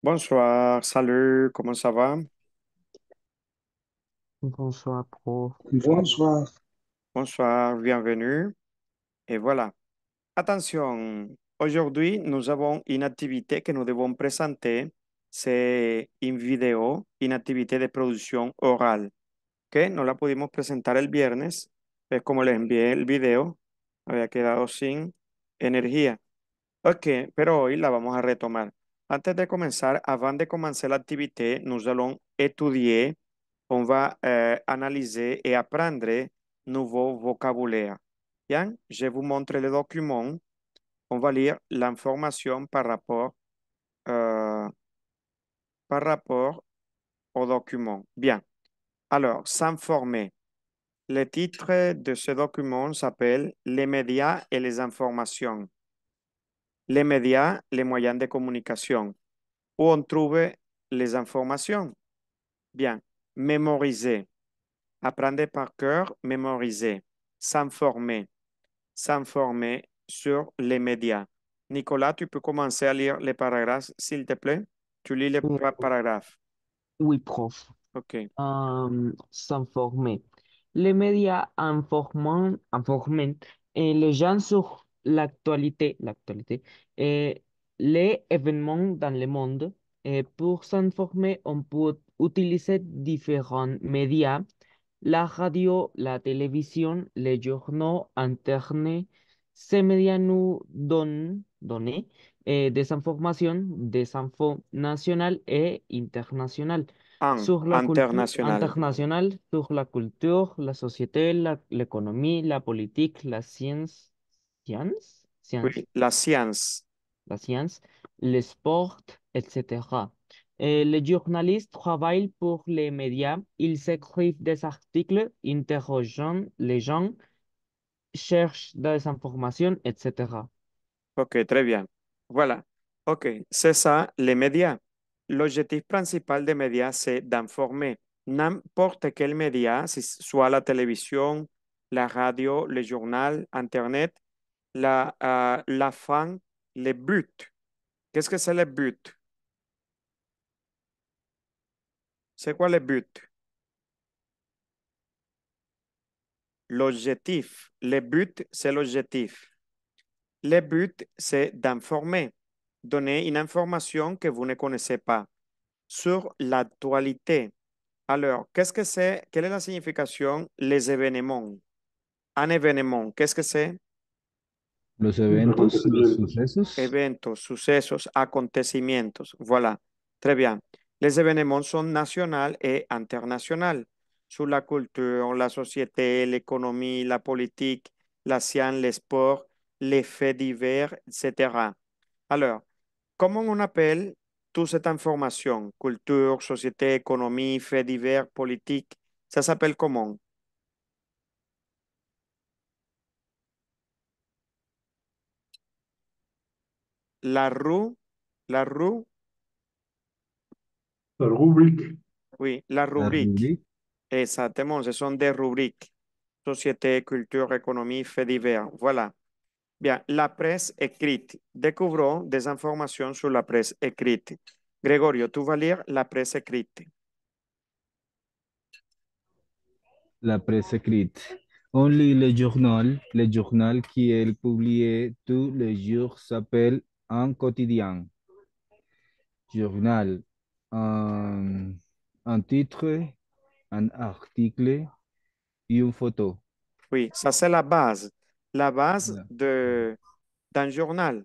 Bonsoir, salut, comment ça va? Bonsoir, prof. Bonsoir. Bonsoir, bienvenue. Et voilà. Attention, aujourd'hui, nous avons une activité que nous devons présenter. C'est une vidéo, une activité de producción oral, que no la pudimos presentar el viernes, pues como les envié el video, había quedado sin energía. Ok, pero hoy la vamos a retomar. Antes de comenzar, avant de commencer l'activité, nous allons étudier, on va analyser et apprendre nouveau vocabulaire. Bien, je vous montre le document. On va lire l'information par rapport au document. Bien, alors, s'informer. Le titre de ce document s'appelle Les médias et les informations. Les médias, les moyens de communication. Où on trouve les informations. Bien, mémoriser, apprendre par cœur, mémoriser, s'informer, s'informer sur les médias. Nicolas, tu peux commencer à lire les paragraphes, s'il te plaît. Tu lis les Euh, paragraphes. Oui, prof. OK. S'informer. Les médias informent les gens sur l'actualité et les événements dans le monde. Et pour s'informer, on peut utiliser différents médias, la radio, la télévision, les journaux, Internet. Ces médias nous donnent des infos nationales et internationales sur la culture International. internationale, sur la culture, la société, l'économie, la politique, Oui, la science. la science, le sport, etc. Et les journalistes travaillent pour les médias, ils écrivent des articles interrogeant les gens, cherchent des informations, etc. OK, très bien. Voilà. OK, c'est ça, les médias. L'objectif principal des médias, c'est d'informer n'importe quel média, si soit la télévision, la radio, le journal, Internet, la fin, le but. Qu'est-ce que c'est le but? C'est quoi le but? L'objectif. Le but, c'est l'objectif. Le but, c'est d'informer, donner une information que vous ne connaissez pas sur l'actualité. Alors, qu'est-ce que c'est? Quelle est la signification? Les événements. Un événement, qu'est-ce que c'est? Los Los eventos, los acontecimientos. sucesos. Eventos, sucesos, acontecimientos. Voilà. Très bien. Les événements sont nationaux et internationaux. Sur la culture, la société, l'économie, la politique, la science, les sports, les faits divers, etc. Alors, comment on appelle toute cette information? Culture, société, économie, faits divers, politique. Ça s'appelle comment? La rue, la rue, La rubrique. oui, la La rubrique. rubrique. Exactement, ce sont des rubriques. Société, culture, économie, faits divers. Voilà. Bien, la presse écrite. Découvrons des informations sur la presse écrite. Gregorio, tu vas lire la presse écrite. La presse écrite. On lit le journal qui est publié tous les jours s'appelle un quotidien. Journal. Un, un titre, un article et une photo. Oui, ça c'est la base. La base La- d'un journal.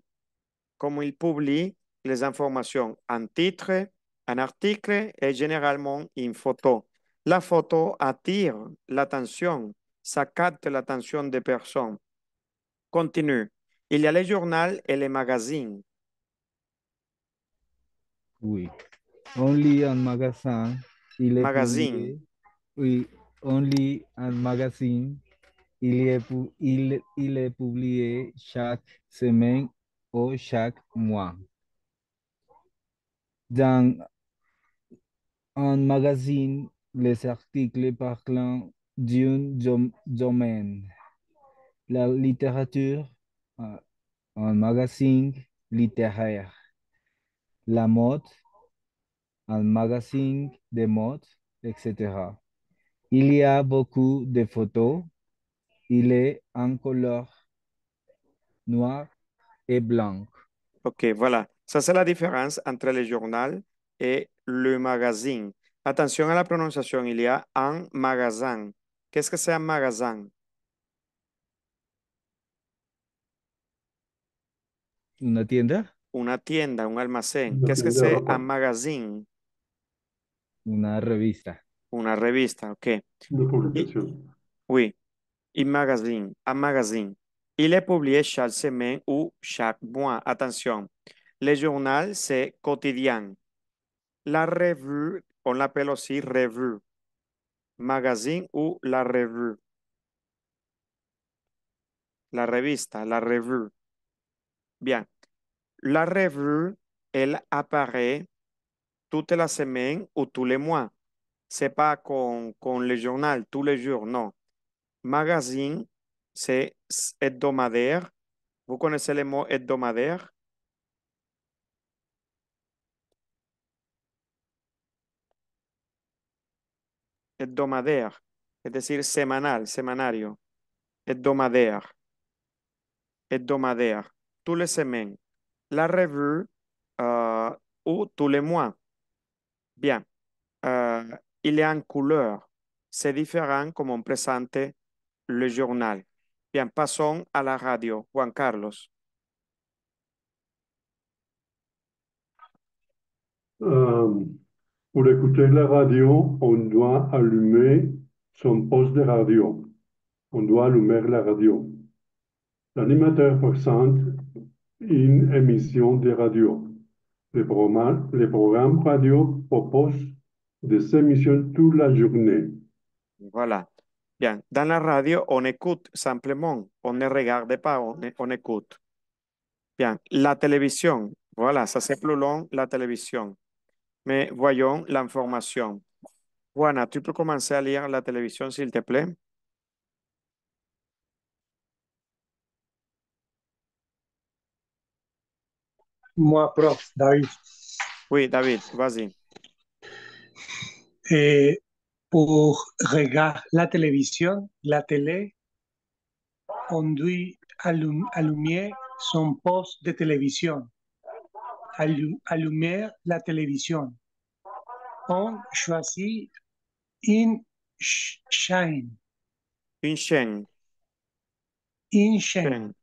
Comme il publie les informations en titre, un article et généralement une photo. La photo attire l'attention, ça capte l'attention des personnes. Continue. Il y a les journaux et les magazines. Oui. On lit un magasin, il est Magazine, publié. Oui, on lit un magazine. Il est publié chaque semaine ou chaque mois. Dans un magazine, les articles parlant domaine. La littérature, euh, un magazine littéraire. La mode, un magazine de mode, etc. Il y a beaucoup de photos. Il est en couleur noir et blanc. OK, voilà. Ça, c'est la différence entre le journal et le magazine. Attention à la prononciation, il y a un magasin. Qu'est-ce que c'est un magasin? Una tienda, Una tienda, un almacén. Una Qu'est-ce que tienda de c'est un ropa, magazine? una revista. Una revista, OK. una Y- publicación. oui, un magazine, un magazine. Il est publié chaque semaine ou chaque mois. Attention, le journal, c'est quotidien. La revue, on l'appelle aussi revue. Magazine ou la revue. La revista, la revue. Bien. La revue, elle apparaît toute la semaine ou tous les mois. C'est pas con le journal tous les jours, non. Magazine, c'est hebdomadaire. Vous connaissez le mot hebdomadaire? Hebdomadaire, es decir, semanal, semanario. Hebdomadaire, hebdomadaire. Tous les semaines. La revue, ou tous les mois. Bien. Il est en couleur. C'est différent comme on présente le journal. Bien, passons à la radio. Juan Carlos. Euh, pour écouter la radio, on doit allumer son poste de radio. On doit allumer la radio. L'animateur présente une émission de radio. Le programme radio propose des émissions toute la journée. Voilà. Bien, dans la radio, on écoute simplement. On ne regarde pas, on écoute. Bien, la télévision. Voilà, ça c'est plus long, la télévision. Mais voyons l'information. Juana, tu peux commencer à lire la télévision, s'il te plaît? Moi, prof, David. Oui, David, vas-y. Et pour regarder la télévision, la télé, on doit allumer son poste de télévision. Allumer la télévision. On choisit une chaîne. Une chaîne. Une chaîne. Chaîne.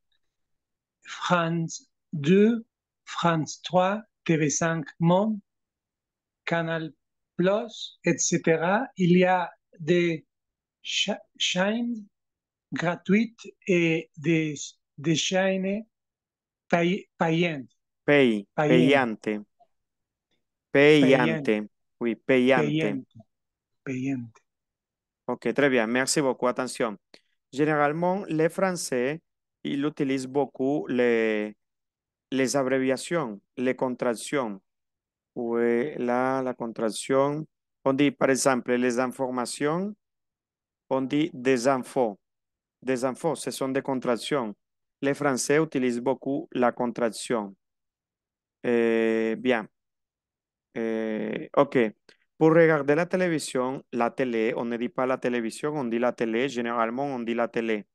France 2, France 3, TV5 Monde, Canal Plus, etc. Il y a des chaînes gratuites et des chaînes payantes. Payantes. Payante. Payantes. Payante. Oui, payante. Payantes. Payantes. Ok, très bien. Merci beaucoup. Attention. Généralement, les Français, ils utilisent beaucoup les abréviations, les contractions. Oui, là, la contraction. On dit, par exemple, les informations, on dit des infos. Des infos, ce sont des contractions. Les Français utilisent beaucoup la contraction. Bien. Ok. Pour regarder la télé, on ne dit pas la télévision, on dit la télé. Généralement, on dit la télé.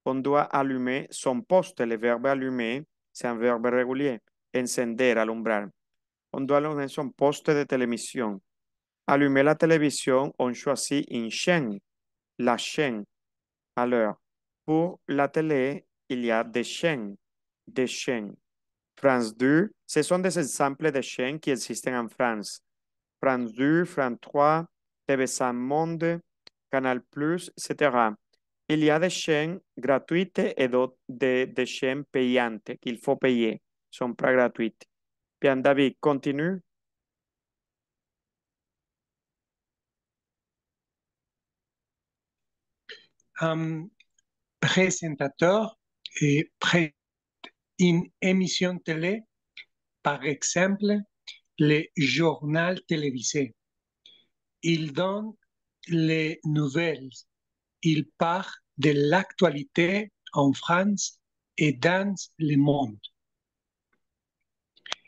On doit allumer son poste. Le verbe allumer, c'est un verbe régulier. Encender, alumbrar. On doit allumer son poste de télévision. Allumer la télévision, on choisit une chaîne, la chaîne. Alors, pour la télé, il y a des chaînes, des chaînes. France 2, ce sont des exemples de chaînes qui existent en France. France 2, France 3, TV5 Monde, Canal+, etc. Il y a des chaînes gratuites et d'autres des chaînes payantes qu'il faut payer. Sont pas gratuites. Bien, David, continue. Un présentateur présente une émission télé, par exemple, le journal télévisé. Il donne les nouvelles. Il parle de l'actualité en France et dans le monde.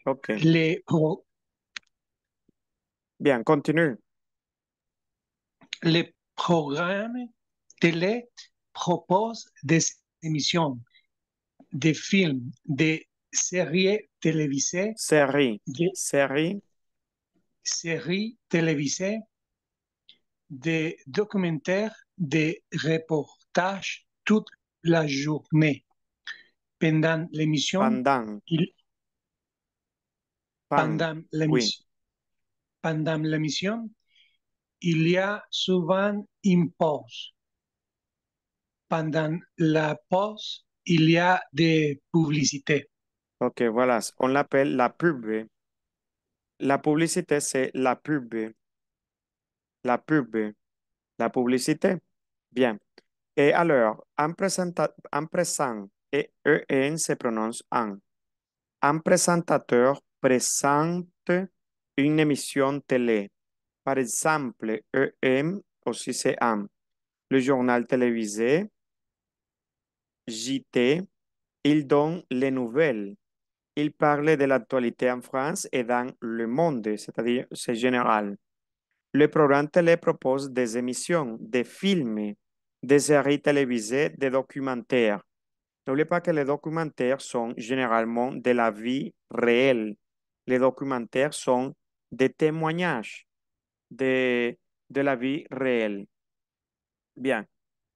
Ok. Bien, continue. Les programmes télé proposent des émissions, des films, des séries télévisées, Série. des Série. séries télévisées, des documentaires, des reportages toute la journée. Pendant l'émission, Pendant. il, Pan. pendant Oui. l'émission, pendant l'émission, il y a souvent une pause. Pendant la pause, il y a des publicités. Ok, voilà. On l'appelle la pub. La publicité, c'est la pub. La pub. La publicité. Bien. Et alors, en présent, et EN se prononce en. Un présentateur présente une émission télé. Par exemple, EM aussi c'est un. Le journal télévisé, JT, il donne les nouvelles. Il parle de l'actualité en France et dans le monde, c'est-à-dire c'est général. Le programme télé propose des émissions, des films, des séries télévisées, des documentaires. N'oubliez pas que les documentaires sont généralement de la vie réelle. Les documentaires sont des témoignages de, de la vie réelle. Bien.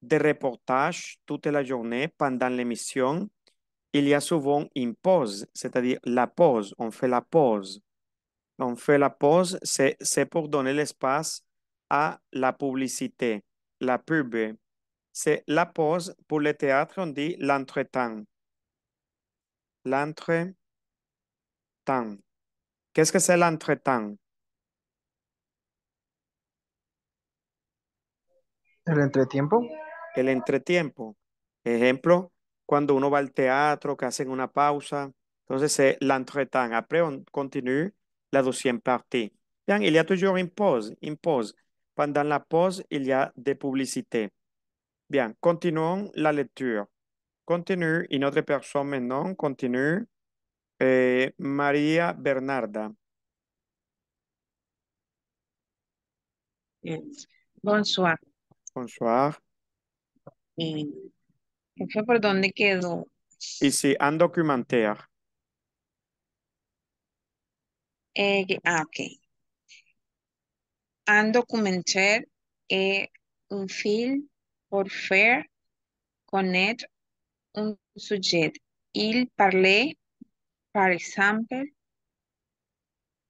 Des reportages toute la journée pendant l'émission. Il y a souvent une pause, c'est-à-dire la pause. On fait la pause. On fait la pause, c'est pour donner l'espace à la publicité, la pub. C'est la pause. Pour le théâtre, on dit l'entretemps. L'entretemps. Qu'est-ce que c'est l'entretemps? El entretiempo. El entretiempo. Ejemplo, cuando uno va al teatro, que hacen una pausa. Entonces, c'est l'entretemps. Après, on continue la deuxième partie. Bien, il y a toujours une pause, une pause. Pendant la pause, il y a des publicités. Bien, continuons la lecture. Continue, une autre personne maintenant, continue. María Bernarda. Bien. Bonsoir. Bonsoir. Eh, ¿Jefe por dónde quedó? Ici, un documentaire. Ok. Un documentaire est un film pour faire connaître un sujet. Il parlait, par exemple,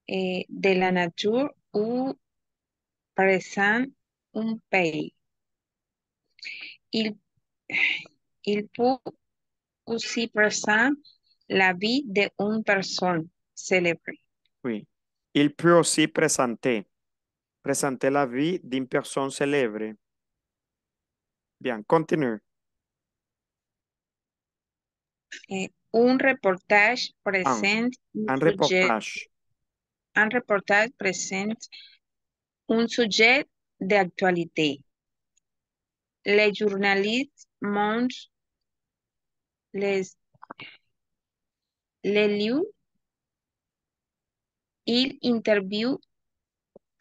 de la nature ou présente un pays. Il, il peut aussi présenter la vie d'une personne célèbre. Oui. Il peut aussi présenter la vie d'une personne célèbre. Bien, continue. Un reportage Un, présente un reportage. un reportage présente un sujet d'actualité. Les journalistes montrent les lieux, ils interviewent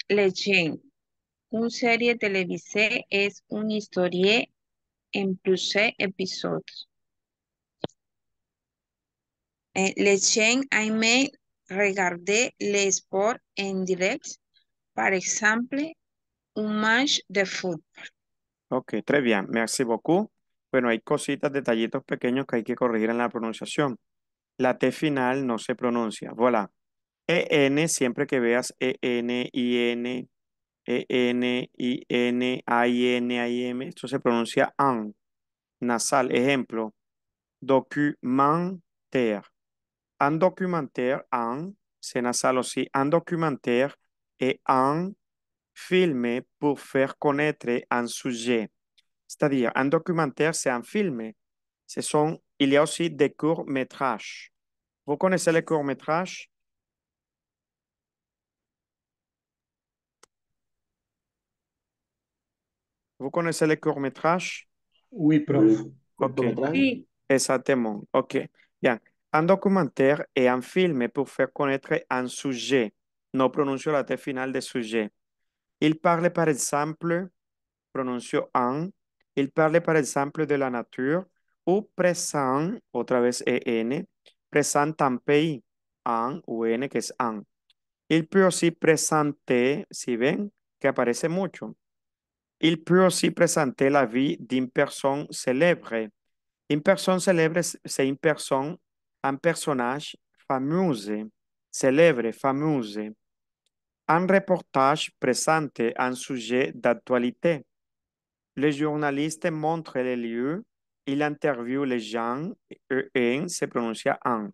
les gens. Une série télévisée est une histoire en plusieurs épisodes. Les gens aiment regarder les sports en direct, par exemple, un match de fútbol. Ok, très bien. Merci beaucoup. Bueno, hay cositas, detallitos pequeños que hay que corregir en la pronunciación. La T final no se pronuncia. Voilà. EN, siempre que veas EN, IN, EN, IN, AIN, AIM, esto se pronuncia AN, nasal. Ejemplo, documentaire. Un documentaire, un, c'est nasal aussi. Un documentaire est un film pour faire connaître un sujet. C'est-à-dire, un documentaire, c'est un film. Il y a aussi des courts-métrages. Vous connaissez les courts-métrages? Vous connaissez les courts-métrages? Oui, prof. Oui. Ok, Sí. exactement. Ok, bien. Un documentaire est un film pour faire connaître un sujet. no pronuncio la T final de sujet. Il parle par exemple, pronuncio en. Il parle par exemple de la nature. Ou présent, otra vez EN. Présent en pays, en ou N, que es en. Il peut aussi présenter, si ven, que aparece mucho. Il peut aussi présenter la vie d'une personne célèbre. Une personne célèbre, c'est une personne, un personnage fameuse, célèbre, fameuse. Un reportage présente un sujet d'actualité. Le journaliste montre les lieux, il interviewe les gens, en se prononce en.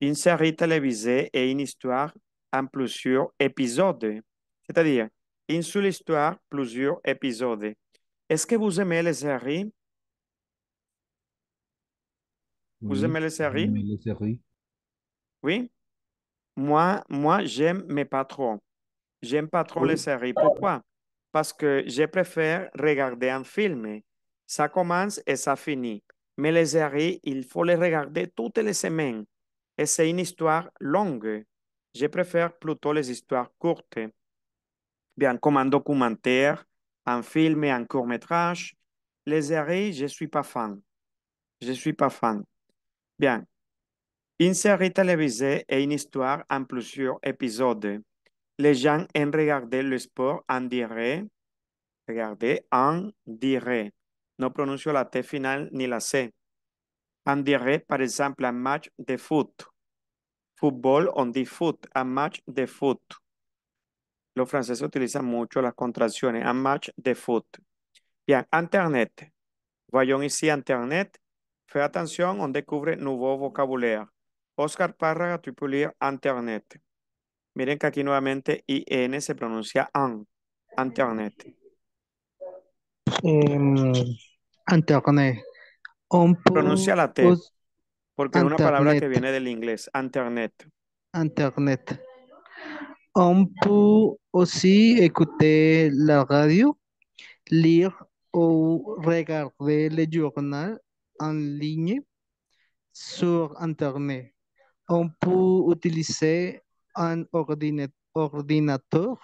Une série télévisée et une histoire en plusieurs épisodes. C'est-à-dire, une seule histoire, plusieurs épisodes. Est-ce que vous aimez les séries? Vous Oui, aimez les j'aime séries? les séries. Oui? Moi, j'aime, mais pas trop. J'aime pas trop les Oui, séries. Pourquoi? Parce que je préfère regarder un film. Ça commence et ça finit. Mais les séries, il faut les regarder toutes les semaines. Et c'est une histoire longue. Je préfère plutôt les histoires courtes. Bien, comme un documentaire, un film, un court-métrage. Les séries, je suis pas fan. Je suis pas fan. Bien, une série télévisée est une histoire en plusieurs épisodes. Les gens aiment regarder le sport en direct. Regardez, en direct. No pronuncio la T final ni la C. En direct, par exemple, un match de foot. Fútbol on dit foot, un match de foot. Los franceses utilizan mucho las contracciones. Un match de foot. Bien, Internet. Voyons ici Internet. Fais attention, on découvre nouveau vocabulaire. Oscar Parra, tu peux lire Internet. Miren que aquí nuevamente IN se pronuncia an. Internet. Em, Internet. On peut Pronuncia la T, us- porque es una palabra que Internet. viene del inglés. Internet. Internet. On peut aussi écouter la radio, lire ou regarder le journal en ligne sur Internet. On peut utiliser un ordinateur,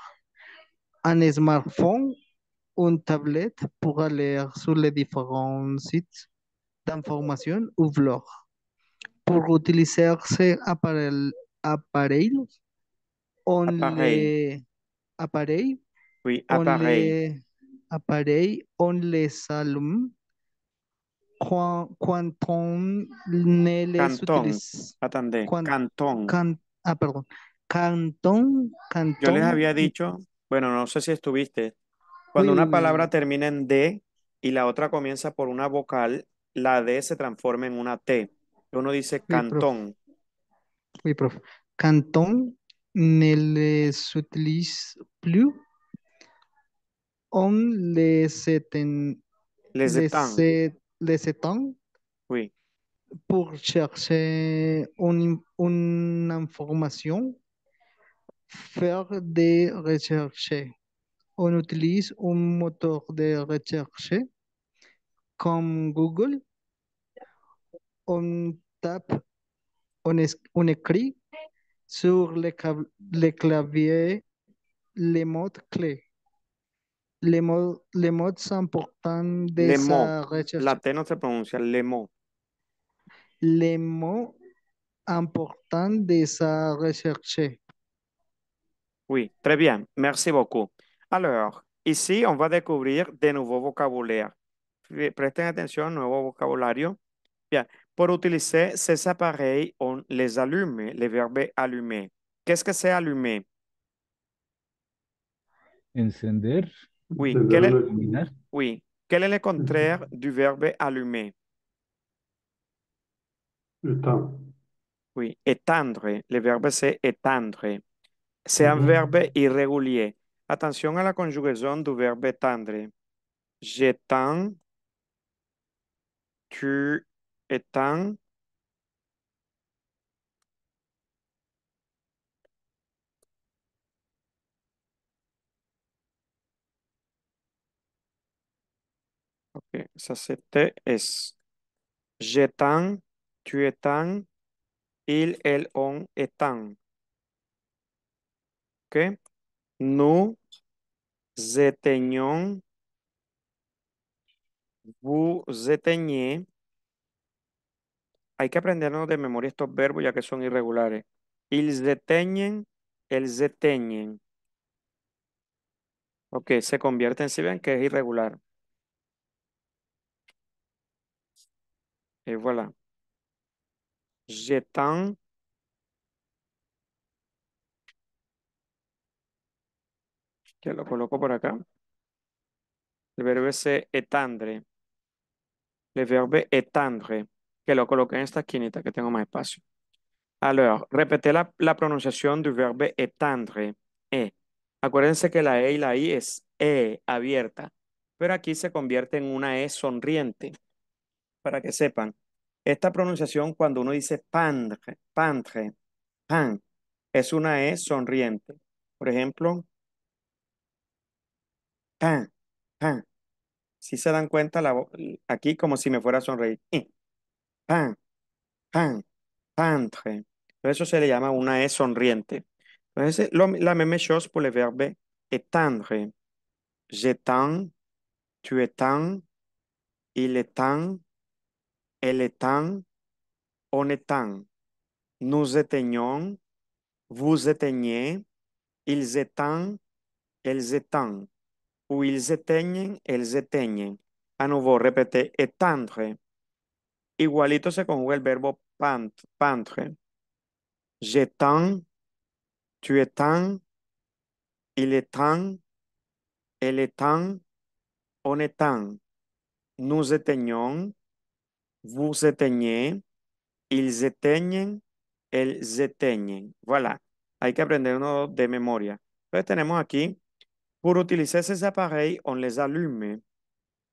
un smartphone, une tablette pour aller sur les différents sites d'information ou blogs. Pour utiliser ces appareils, on Appareil. les appareils, Oui, on appareil. les appareils, on les allume quand on ne les Cantón. utilise. Attendez. Quand, Cantón. perdón. Yo les Canton, había dicho, bueno, no sé si estuviste, oui, cuando oui, una oui, palabra oui, termina en D y la otra comienza por una vocal, la D se transforma en una T. Uno dice oui, prof. cantón. Oui, prof. Canton ne les utilise plus. On Les étangs. les étend Oui. pour chercher une information, faire des recherches. On utilise un moteur de recherche comme Google. On tape, on écrit sur le clavier les mots clés. Les mots importants de Le mots. sa recherche. La T no se pronuncia, le mots. Les mots importants de sa recherche. Oui, très bien. Merci beaucoup. Alors, ici, on va découvrir de nouveaux vocabulaires. Presten atención, nuevo vocabulario. Bien, pour utiliser ces appareils, on les allume, le verbe allumer. Qu'est-ce que c'est allumer? Encender, Oui, tenerle iluminar, oui. Quel est le contraire du verbe allumer? el temps. Oui, étendre. Le verbe c'est étendre. C'est un Mhm. verbe irrégulier. Attention à la conjugaison du verbe étendre. J'étends, tu étends. Ok, ça c'était es. J'étends, tu étends, il, elle, on étend. OK? Nous éteignons, vous éteignez. Hay que aprendernos de memoria estos verbos ya que son irregulares. Ils éteignent, elles éteignent. Ok, se convierte en si ven que es irregular. Y voilà. J'étends, que lo coloco por acá. El verbo es étendre. El verbo étendre, que lo coloqué en esta esquinita que tengo más espacio. Alors, repetez la pronunciación del verbo étendre. E. Acuérdense que la E y la I es E abierta, pero aquí se convierte en una E sonriente. Para que sepan, esta pronunciación cuando uno dice pendre, pendre, pan, es una E sonriente. Por ejemplo, pan, pan. Si se dan cuenta, aquí como si me fuera a sonreír. Pan, pan, pendre. Eso se le llama una E sonriente. Entonces, la même chose pour le verbe étendre. J'étends, tu étends, il étend, elle étend, on étend. Nous éteignons, vous éteignez, ils étendent, elles étendent. Ou ils éteignent, elles éteignent. A nuevo, repete, étendre. Igualito se conjuga el verbo pendre. J'étends, tu étends, il étend, elle étend, on étend. Nous éteignons, vous éteignez, ils éteignent, elles éteignent. Voilà. Hay que aprenderlo de memoria. Entonces tenemos aquí, pour utiliser ces appareils, on les allume.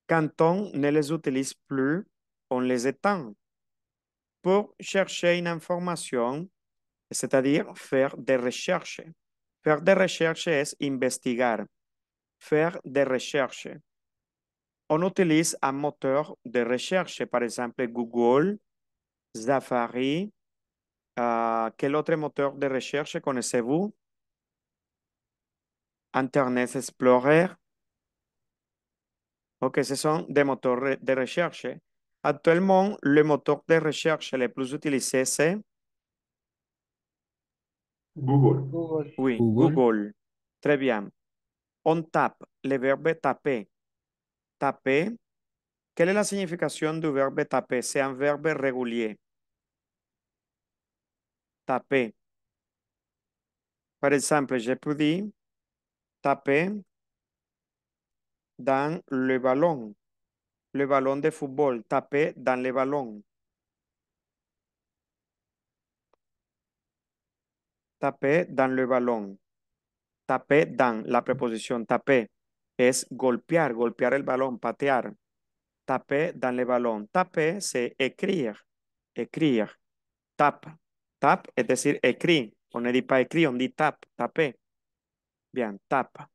Quand on ne les utilise plus, on les éteint. Pour chercher une information, c'est-à-dire faire des recherches. Faire des recherches es investigar. Faire des recherches. On utilise un moteur de recherche, par exemple Google, Safari. Quel autre moteur de recherche connaissez-vous? Internet Explorer. Ok, ce sont des moteurs de recherche. Actuellement, le moteur de recherche le plus utilisé, c'est Google. Google. oui, Google, Google. Très bien. On tape, le verbe taper. Taper, quelle est la signification du verbe taper? C'est un verbe régulier. Taper. Par exemple, je peux dire taper dans le ballon de football, taper dans le ballon. Taper dans le ballon. Taper dans, la preposición taper, es golpear, golpear el balón, patear. Taper dans le ballon. Taper, c'est écrire, écrire. Tap, tap, es decir, écrit. On ne dit pas écrit, on dit tap, taper. Bien, tap.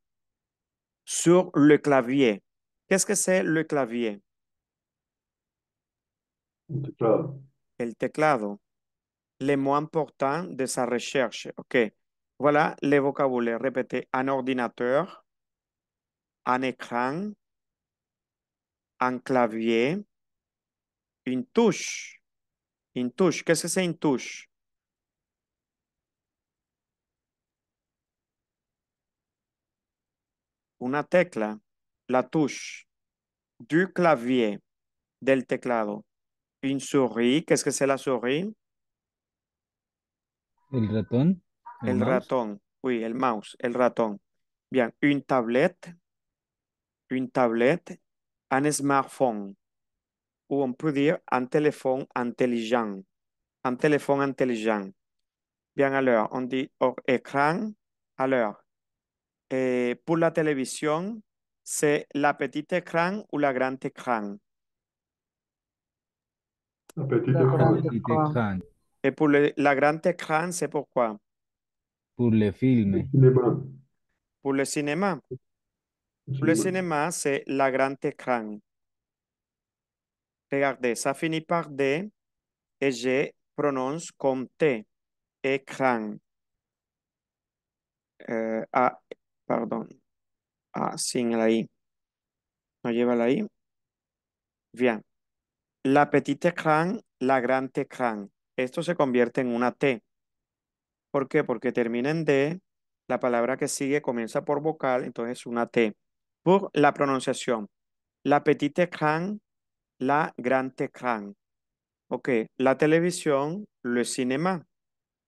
Sur le clavier. Qu'est-ce que c'est le clavier? Un teclado. El teclado. Les mots importants de sa recherche. OK. Voilà les vocabulaires. Répétez. Un ordinateur, un écran, un clavier, une touche. Une touche. Qu'est-ce que c'est une touche? Una tecla. La touche. Du clavier. Del teclado. Une souris. Qu'est-ce que c'est la souris? el ratón, el El mouse, ratón. Oui, el mouse. El ratón. Bien. Une tablette. Une tablette. Un smartphone. Ou on peut dire un téléphone intelligent. Un téléphone intelligent. Bien, alors, on dit hors écran. Alors, pour la télévision, c'est la petite écran ou la grande écran. La petite La écran. grande petit écran. écran, Et pour la grande écran, c'est pourquoi? pour le film, Cinéma. Pour le cinéma. Pour le cinéma, c'est la grande écran. Regardez, ça finit par D et je prononce comme T. Écran. A, perdón, A sin la I. No lleva la I. Bien. La petite écran, la grande écran. Esto se convierte en una T. ¿Por qué? Porque termina en D. La palabra que sigue comienza por vocal, entonces es una T. Por la pronunciación. La petite écran, la grande écran. Ok. La televisión, le cinéma.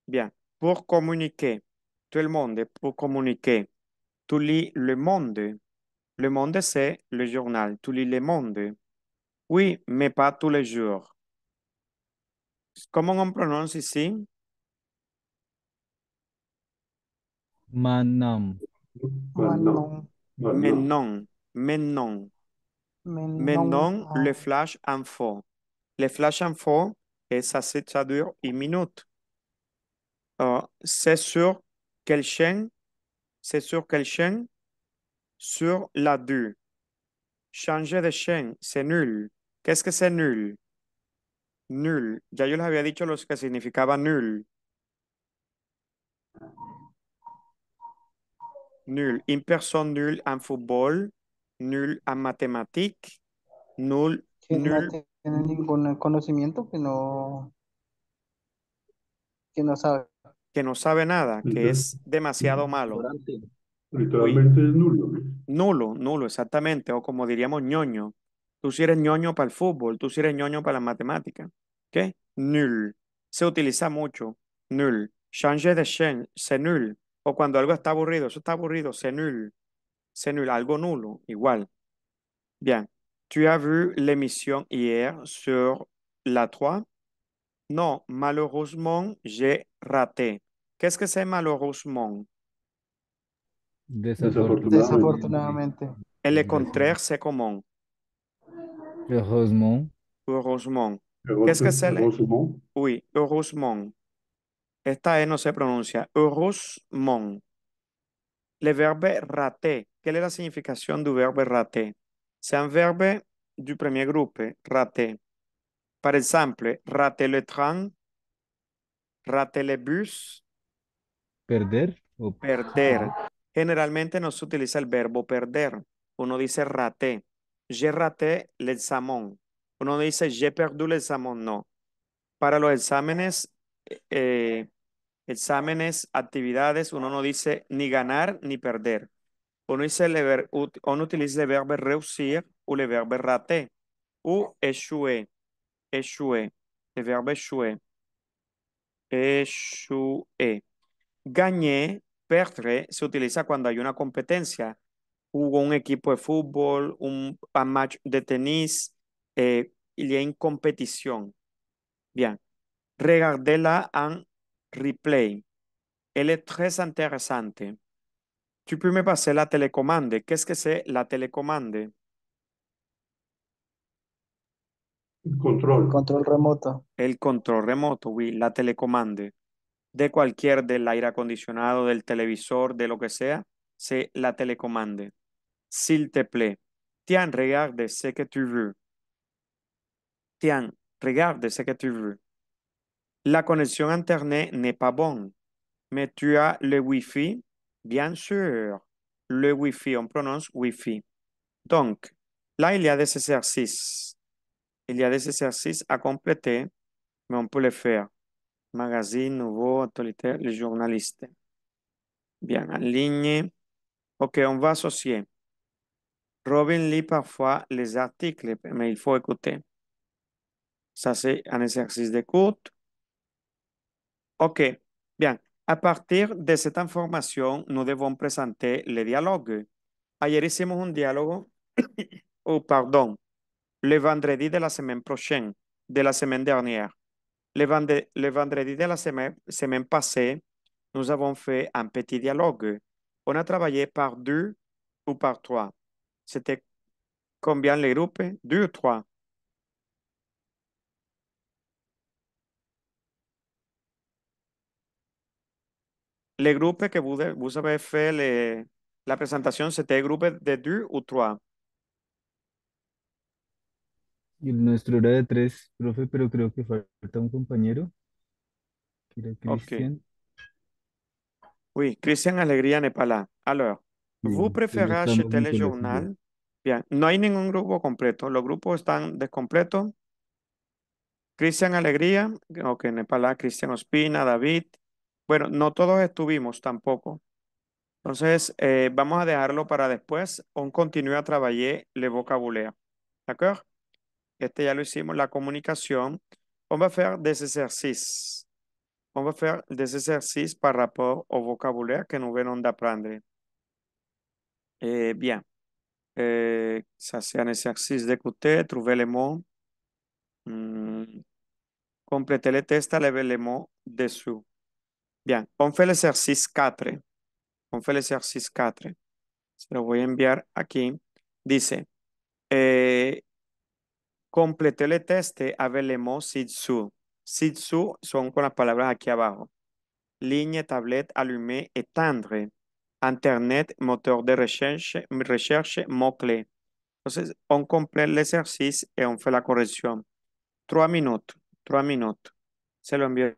Bien. Pour communiquer. Tout le monde, pour communiquer. Tu lis Le Monde. Le Monde, c'est le journal. Tu lis Le Monde. Oui, mais pas tous les jours. Comment on prononce ici? Manam. Maintenant. Manon, Maintenant. Menon. Menon. Menon, Menon, le flash info. Le flash info, et ça dure une minute. C'est sur quelle chaîne? C'est sur quelle chaîne? Sur la 2. Changer de chaîne, c'est nul. Qu'est-ce que c'est nul? Nul. Ya yo les había dicho lo que significaba nul. Nul. Une personne nulle en football, nul en mathématiques, nul, que no nul tiene ningún conocimiento, que no sabe. que no sabe nada, que Liter- es demasiado malo. Oui, Literalmente es nulo. nulo, nulo, exactamente. O como diríamos ñoño. Tú si eres ñoño para el fútbol, tú si eres ñoño para las matemáticas. ¿Qué? Nul. Se utiliza mucho. Nul. Changer de chaîne, c'est nul. O cuando algo está aburrido, eso está aburrido, c'est nul. C'est nul, algo nulo, igual. Bien. Tu as vu l'émission hier sur la 3? Non, malheureusement, j'ai raté. Qu'est-ce que c'est malheureusement? Desafortunadamente. Desafortunadamente, Et le Desgraciado. contraire, c'est comment? Heureusement. Heureusement. Qu'est-ce que c'est? Heureusement. Oui, heureusement. Esta E no se pronuncia. Heureusement. Le verbe rater. Quelle est la signification du verbe rater? C'est un verbe du premier groupe, rater. Par exemple, rater le train, rater le bus, Perder. O perder. Generalmente no se utiliza el verbo perder. Uno dice raté. J'ai raté l'examen. Uno dice j'ai perdu l'examen. No. Para los exámenes, exámenes, actividades, uno no dice ni ganar ni perder. Uno utiliza el verbo réussir o el verbo rater. O échouer. Échouer. El verbo échouer. Échouer. Gagner, perdre, se utiliza cuando hay una competencia. Jugó un equipo de fútbol, un match de tenis, il y a une compétition. Bien. Regardez-la en replay. Elle est très intéressante. Tu peux me passer la télécommande. Qu'est-ce que c'est la télécommande? Control. control remoto. El control remoto, oui, la télécommande. De cualquier, del aire acondicionado, del televisor, de lo que sea, c'est la télécommande. S'il te plaît. Tiens, regarde ce que tu veux. Tiens, regarde ce que tu veux. La connexión a Internet n'est pas bonne, mais tu as le Wi-Fi? Bien sûr. Le Wi-Fi, on prononce Wi-Fi. Donc, là, il y a des exercices. Il y a des exercices à compléter, mais on peut les faire. Magazine, nouveau, actualité, les journalistes. Bien, en ligne. OK, on va associer. Robin lit parfois les articles, mais il faut écouter. Ça, c'est un exercice d'écoute. OK, bien. A partir de cette information, nous devons présenter le dialogue. Ayer hicimos un diálogo, oh, pardon, le vendredi de la semaine prochaine, de la semaine dernière. Le vendredi de la semaine passée, nous avons fait un petit dialogue. On a travaillé par deux ou par trois. C'était combien les groupes? Deux ou trois? Les groupes que vous avez fait la présentation, c'était groupes de deux ou trois? Y el nuestro era de tres, profe, pero creo que falta un compañero, que era OK. Cristian. Oui, Christian Alegría n'est pas là. Alors, vous Bien, solo préférez estamos acheter le Nicolás y yo. journal? Bien, no hay ningún grupo completo. Los grupos están descompletos. Cristian Alegría, ok, n'est pas là. Cristian Ospina, David. Bueno, no todos estuvimos tampoco. Entonces, vamos a dejarlo para después. On continue à travailler le vocabulaire. D'accord? Este ya lo hicimos, la comunicación. On va faire des exercices. On va faire des exercices par rapport au vocabulaire que nous venons d'apprendre. Bien. Ça, c'est un exercice d'écouter, trouver les mots. Hmm, compléter les tests, lever les mots dessous. Bien, on fait l'exercice 4. On fait l'exercice 4. Se lo voy a enviar aquí. Dice, compléter le test avec les mots ci-dessous. Ci-dessous son con las palabras aquí abajo. Ligne, tablette, allumé, éteindre. Internet, moteur de recherche, mots-clés. Entonces, on complète l'exercice et on fait la corrección. 3 minutes, 3 minutes. Se lo envío.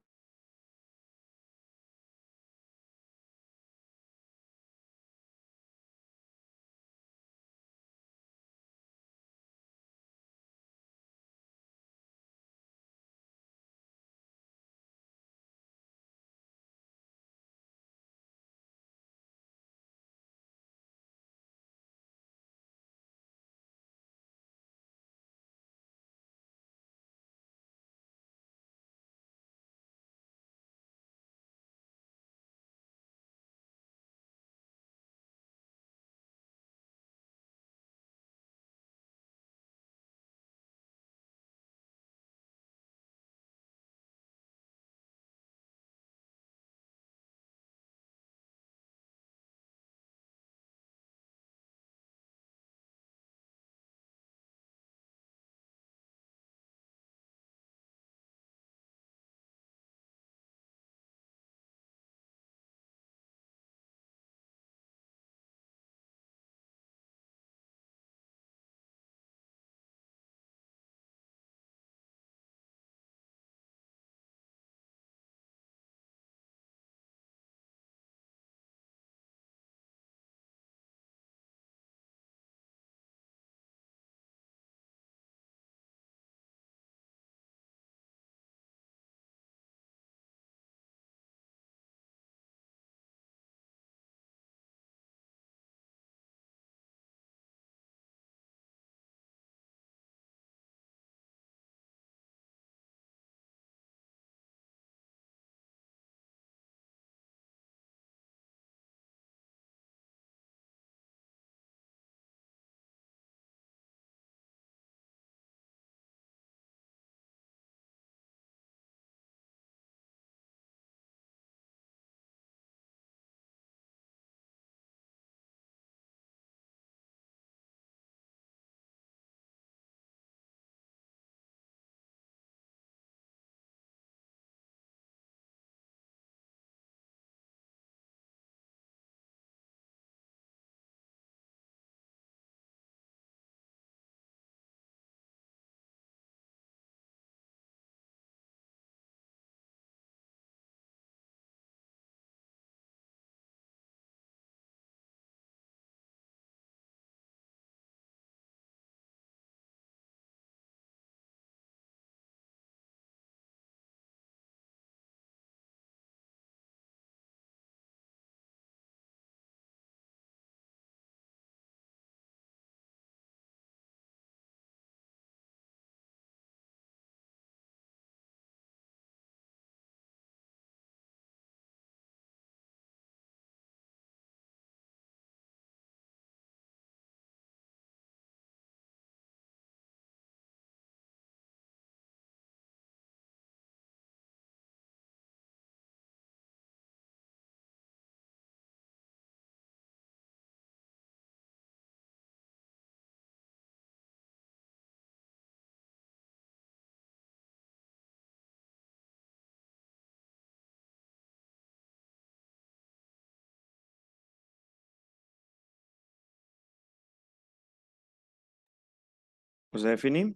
Vous avez fini?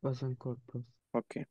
Pas encore, prof. Ok.